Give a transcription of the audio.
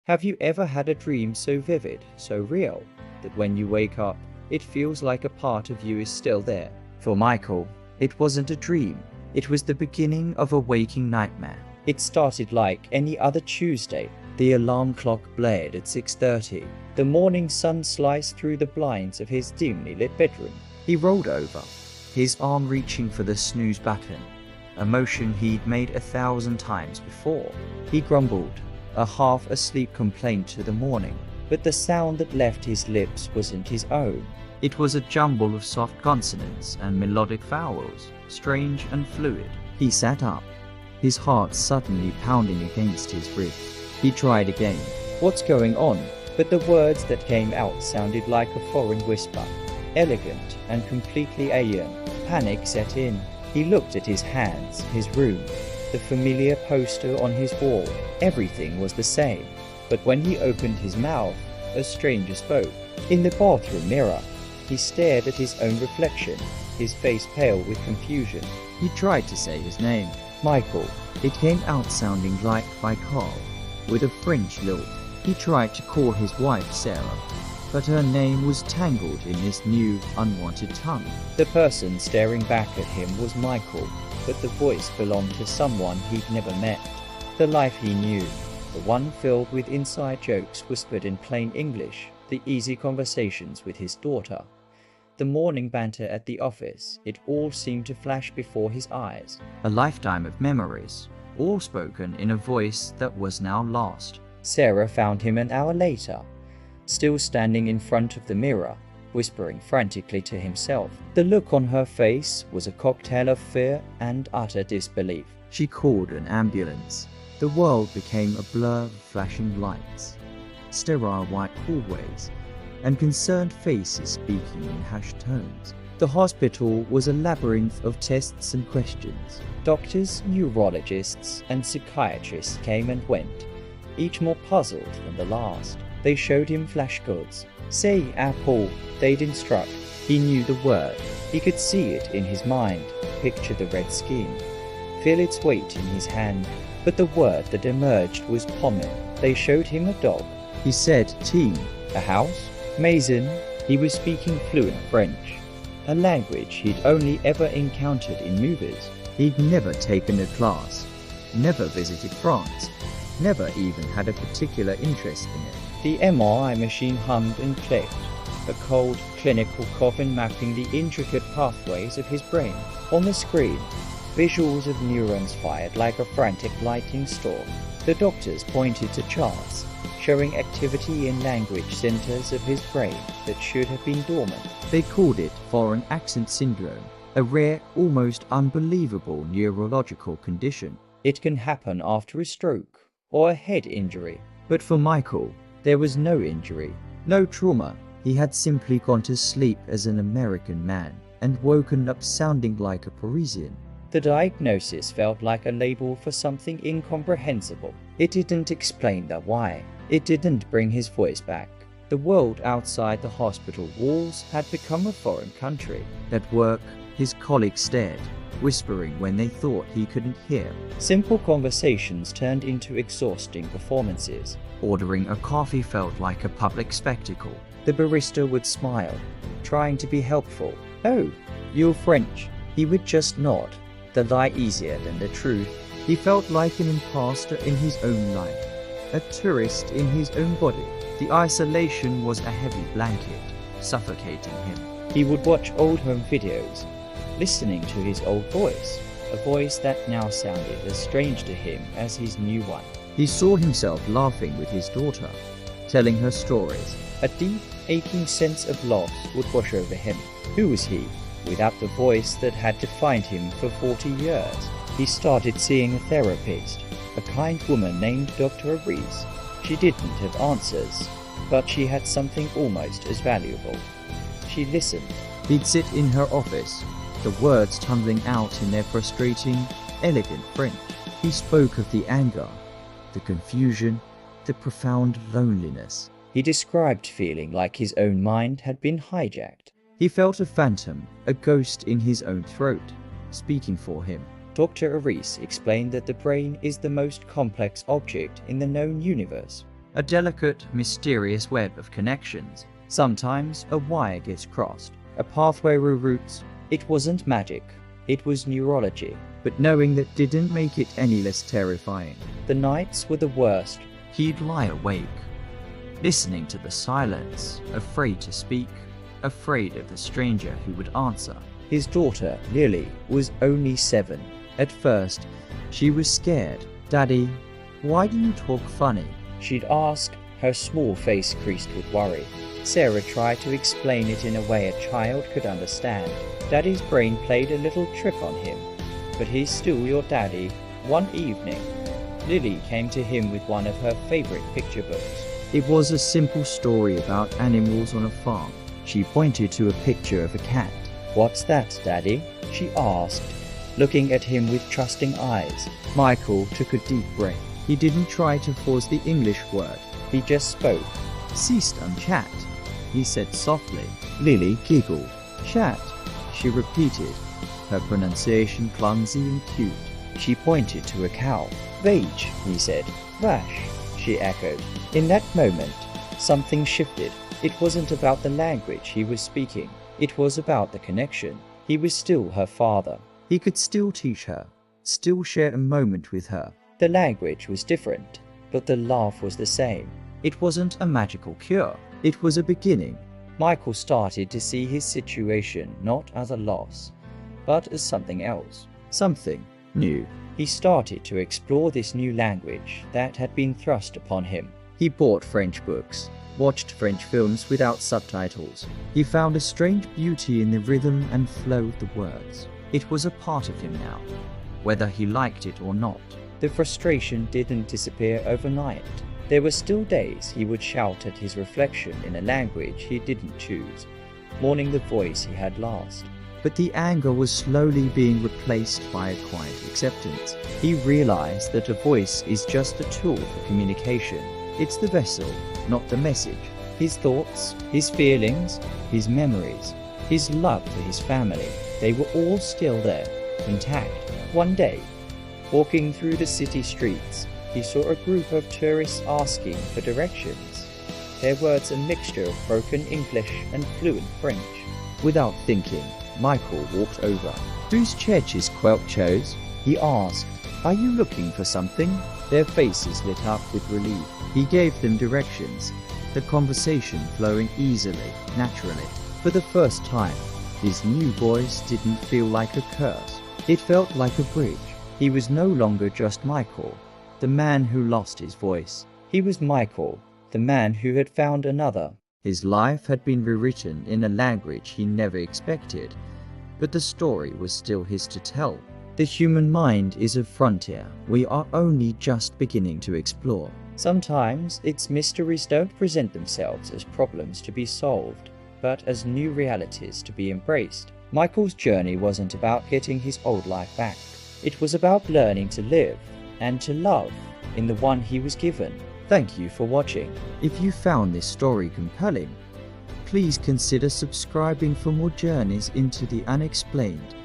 Have you ever had a dream so vivid, so real, that when you wake up, it feels like a part of you is still there? For Michael, it wasn't a dream. It was the beginning of a waking nightmare. It started like any other Tuesday. The alarm clock blared at 6:30. The morning sun sliced through the blinds of his dimly lit bedroom. He rolled over, his arm reaching for the snooze button, a motion he'd made 1,000 times before. He grumbled, a half-asleep complaint to the morning, but the sound that left his lips wasn't his own. It was a jumble of soft consonants and melodic vowels, strange and fluid. He sat up, his heart suddenly pounding against his ribs. He tried again. What's going on? But the words that came out sounded like a foreign whisper, elegant and completely alien. Panic set in. He looked at his hands, his room, the familiar poster on his wall. Everything was the same. But when he opened his mouth, a stranger spoke. In the bathroom mirror, he stared at his own reflection, his face pale with confusion. He tried to say his name, Michael. It came out sounding like Michael, with a French lilt. He tried to call his wife Sarah, but her name was tangled in this new, unwanted tongue. The person staring back at him was Michael, but the voice belonged to someone he'd never met. The life he knew, the one filled with inside jokes whispered in plain English, the easy conversations with his daughter, the morning banter at the office, it all seemed to flash before his eyes. A lifetime of memories, all spoken in a voice that was now lost. Sarah found him an hour later, still standing in front of the mirror, whispering frantically to himself. The look on her face was a cocktail of fear and utter disbelief. She called an ambulance. The world became a blur of flashing lights, sterile white hallways, and concerned faces speaking in hushed tones. The hospital was a labyrinth of tests and questions. Doctors, neurologists, and psychiatrists came and went, each more puzzled than the last. They showed him flashcards. Say apple, they'd instruct. He knew the word. He could see it in his mind, picture the red skin, feel its weight in his hand. But the word that emerged was pommel. They showed him a dog. He said team. A house? Maison. He was speaking fluent French, a language he'd only ever encountered in movies. He'd never taken a class, never visited France, never even had a particular interest in it. The MRI machine hummed and clicked, a cold, clinical coffin mapping the intricate pathways of his brain. On the screen, visuals of neurons fired like a frantic lightning storm. The doctors pointed to charts, showing activity in language centers of his brain that should have been dormant. They called it foreign accent syndrome, a rare, almost unbelievable neurological condition. It can happen after a stroke or a head injury. But for Michael, there was no injury, no trauma. He had simply gone to sleep as an American man and woken up sounding like a Parisian. The diagnosis felt like a label for something incomprehensible. It didn't explain the why. It didn't bring his voice back. The world outside the hospital walls had become a foreign country. At work, his colleagues stared, whispering when they thought he couldn't hear. Simple conversations turned into exhausting performances. Ordering a coffee felt like a public spectacle. The barista would smile, trying to be helpful. Oh, you're French. He would just nod, the lie easier than the truth. He felt like an imposter in his own life, a tourist in his own body. The isolation was a heavy blanket, suffocating him. He would watch old home videos, listening to his old voice, a voice that now sounded as strange to him as his new one. He saw himself laughing with his daughter, telling her stories. A deep, aching sense of loss would wash over him. Who was he, without the voice that had defined him for 40 years? He started seeing a therapist, a kind woman named Dr. Reese. She didn't have answers, but she had something almost as valuable. She listened. He'd sit in her office, the words tumbling out in their frustrating, elegant French. He spoke of the anger, the confusion, the profound loneliness. He described feeling like his own mind had been hijacked. He felt a phantom, a ghost in his own throat, speaking for him. Dr. Reese explained that the brain is the most complex object in the known universe. a delicate, mysterious web of connections. Sometimes a wire gets crossed, a pathway reroutes. It wasn't magic, it was neurology. But knowing that didn't make it any less terrifying. The nights were the worst. He'd lie awake, listening to the silence, afraid to speak, afraid of the stranger who would answer. His daughter, Lily, was only 7. At first, she was scared. "Daddy, why do you talk funny?" she'd ask, her small face creased with worry. Sarah tried to explain it in a way a child could understand. Daddy's brain played a little trick on him. "But he's still your daddy." One evening, Lily came to him with one of her favorite picture books. It was a simple story about animals on a farm. She pointed to a picture of a cat. "What's that, Daddy?" she asked, looking at him with trusting eyes. Michael took a deep breath. He didn't try to force the English word. He just spoke. "Sistem chat," he said softly. Lily giggled. "Chat," she repeated, her pronunciation clumsy and cute. She pointed to a cow. "Vage," he said. "Vash," she echoed. In that moment, something shifted. It wasn't about the language he was speaking. It was about the connection. He was still her father. He could still teach her, still share a moment with her. The language was different, but the laugh was the same. It wasn't a magical cure. It was a beginning. Michael started to see his situation not as a loss, but as something else, something new. He started to explore this new language that had been thrust upon him. He bought French books, watched French films without subtitles. He found a strange beauty in the rhythm and flow of the words. It was a part of him now, whether he liked it or not. The frustration didn't disappear overnight. There were still days he would shout at his reflection in a language he didn't choose, mourning the voice he had lost. But the anger was slowly being replaced by a quiet acceptance. He realized that a voice is just a tool for communication. It's the vessel, not the message. His thoughts, his feelings, his memories, his love for his family, they were all still there, intact. One day, walking through the city streets, he saw a group of tourists asking for directions. Their words a mixture of broken English and fluent French. Without thinking, Michael walked over. "Whose church is Quelchos?" he asked. "Are you looking for something?" Their faces lit up with relief. He gave them directions, the conversation flowing easily, naturally. For the first time, his new voice didn't feel like a curse. It felt like a bridge. He was no longer just Michael, the man who lost his voice. He was Michael, the man who had found another. His life had been rewritten in a language he never expected, but the story was still his to tell. The human mind is a frontier we are only just beginning to explore. Sometimes its mysteries don't present themselves as problems to be solved, but as new realities to be embraced. Michael's journey wasn't about getting his old life back. It was about learning to live and to love in the one he was given. Thank you for watching. If you found this story compelling, please consider subscribing for more journeys into the unexplained.